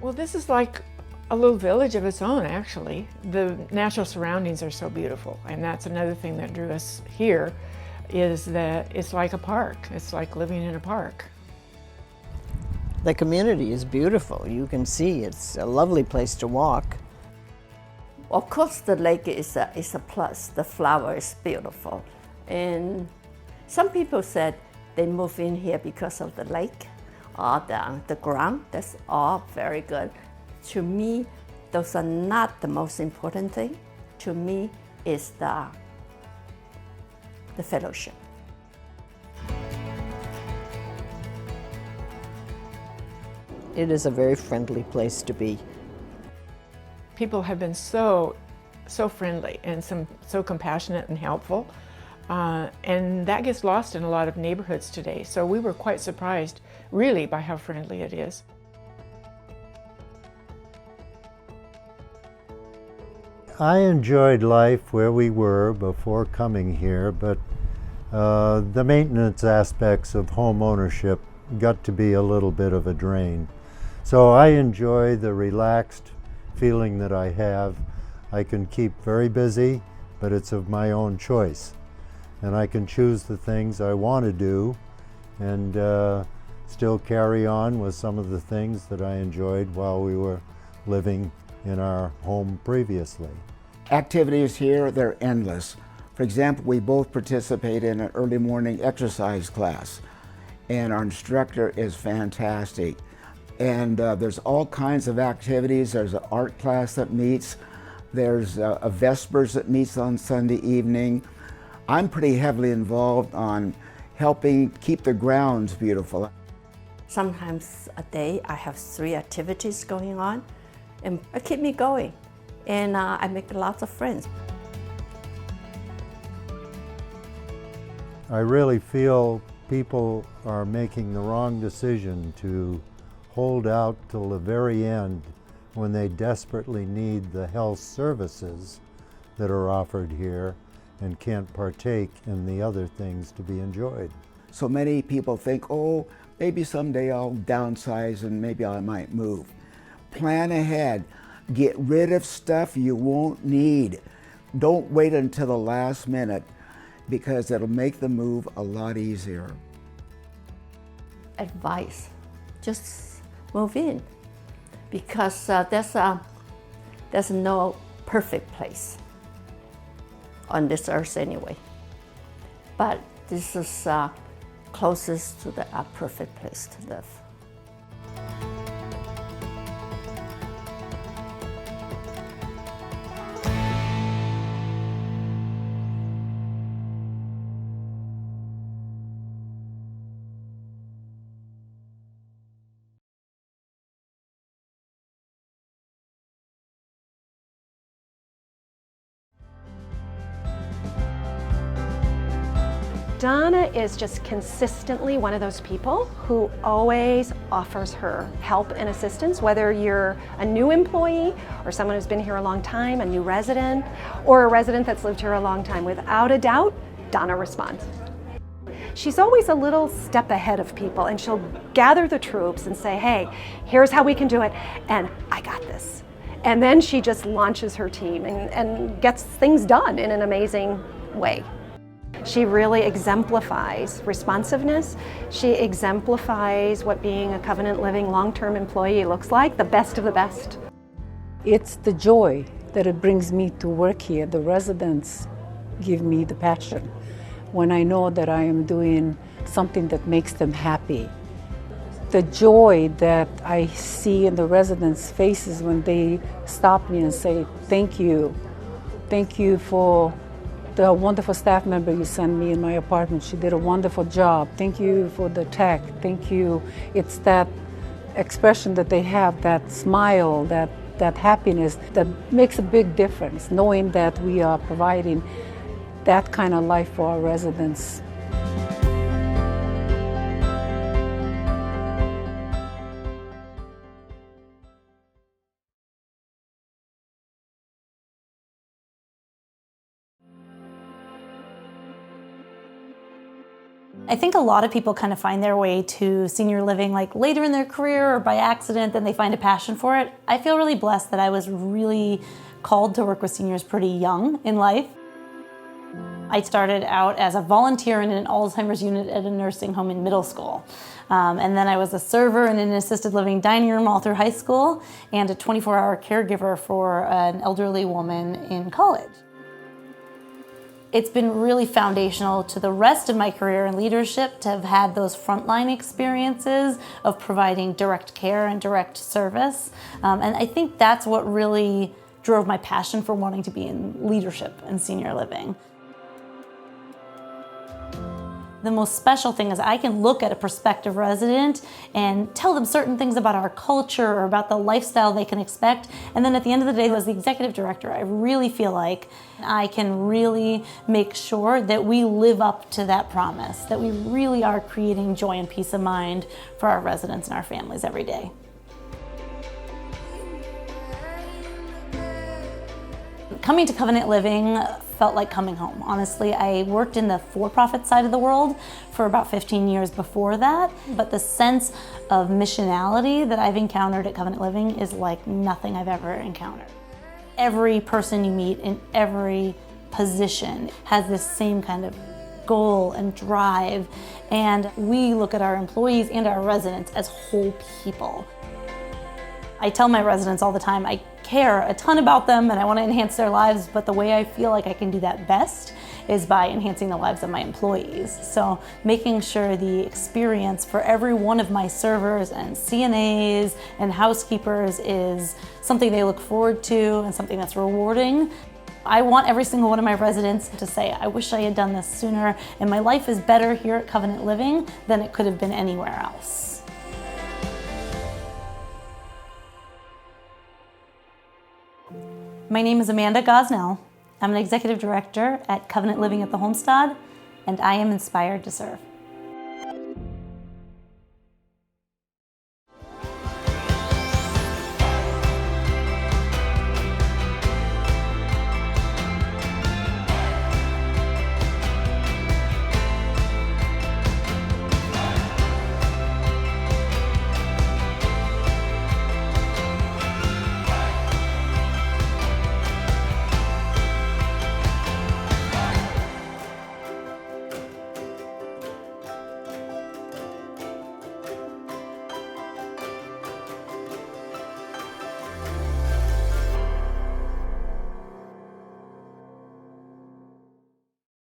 Well, this is like a little village of its own, actually. The natural surroundings are so beautiful, and that's another thing that drew us here, is that it's like a park. It's like living in a park. The community is beautiful. You can see it's a lovely place to walk. Of course, the lake is a plus. The flower is beautiful. And some people said they moved in here because of the lake or the ground. That's all very good. To me, those are not the most important thing. To me, is the fellowship. It is a very friendly place to be. People have been so friendly and so compassionate and helpful. And that gets lost in a lot of neighborhoods today. So we were quite surprised, really, by how friendly it is. I enjoyed life where we were before coming here, but the maintenance aspects of home ownership got to be a little bit of a drain. So I enjoy the relaxed feeling that I have. I can keep very busy, but it's of my own choice. And I can choose the things I want to do and still carry on with some of the things that I enjoyed while we were living in our home previously. Activities here, they're endless. For example, we both participate in an early morning exercise class, and our instructor is fantastic. And there's all kinds of activities. There's an art class that meets. There's a Vespers that meets on Sunday evening. I'm pretty heavily involved on helping keep the grounds beautiful. Sometimes a day I have 3 activities going on, and it keeps me going. And I make lots of friends. I really feel people are making the wrong decision to hold out till the very end when they desperately need the health services that are offered here and can't partake in the other things to be enjoyed. So many people think, oh, maybe someday I'll downsize and maybe I might move. Plan ahead. Get rid of stuff you won't need. Don't wait until the last minute, because it'll make the move a lot easier. Advice, just move in, because there's no perfect place on this earth anyway. But this is closest to the perfect place to live. Donna is just consistently one of those people who always offers her help and assistance, whether you're a new employee or someone who's been here a long time, a new resident, or a resident that's lived here a long time. Without a doubt, Donna responds. She's always a little step ahead of people, and she'll gather the troops and say, hey, here's how we can do it, and I got this. And then she just launches her team and gets things done in an amazing way. She really exemplifies responsiveness. She exemplifies what being a Covenant Living long-term employee looks like, the best of the best. It's the joy that it brings me to work here. The residents give me the passion when I know that I am doing something that makes them happy. The joy that I see in the residents' faces when they stop me and say, thank you for the wonderful staff member you sent me in my apartment. She did a wonderful job. Thank you for the tech. Thank you. It's that expression that they have, that smile, that happiness that makes a big difference, knowing that we are providing that kind of life for our residents. I think a lot of people kind of find their way to senior living like later in their career or by accident, then they find a passion for it. I feel really blessed that I was really called to work with seniors pretty young in life. I started out as a volunteer in an Alzheimer's unit at a nursing home in middle school. And then I was a server in an assisted living dining room all through high school and a 24-hour caregiver for an elderly woman in college. It's been really foundational to the rest of my career in leadership to have had those frontline experiences of providing direct care and direct service. And I think that's what really drove my passion for wanting to be in leadership and senior living. The most special thing is I can look at a prospective resident and tell them certain things about our culture or about the lifestyle they can expect. And then at the end of the day, as the executive director, I really feel like I can really make sure that we live up to that promise, that we really are creating joy and peace of mind for our residents and our families every day. Coming to Covenant Living felt like coming home. Honestly, I worked in the for-profit side of the world for about 15 years before that, but the sense of missionality that I've encountered at Covenant Living is like nothing I've ever encountered. Every person you meet in every position has this same kind of goal and drive, and we look at our employees and our residents as whole people. I tell my residents all the time, I care a ton about them and I want to enhance their lives, but the way I feel like I can do that best is by enhancing the lives of my employees. So making sure the experience for every one of my servers and CNAs and housekeepers is something they look forward to and something that's rewarding. I want every single one of my residents to say, I wish I had done this sooner, and my life is better here at Covenant Living than it could have been anywhere else. My name is Amanda Gosnell. I'm an executive director at Covenant Living at the Homestead, and I am inspired to serve.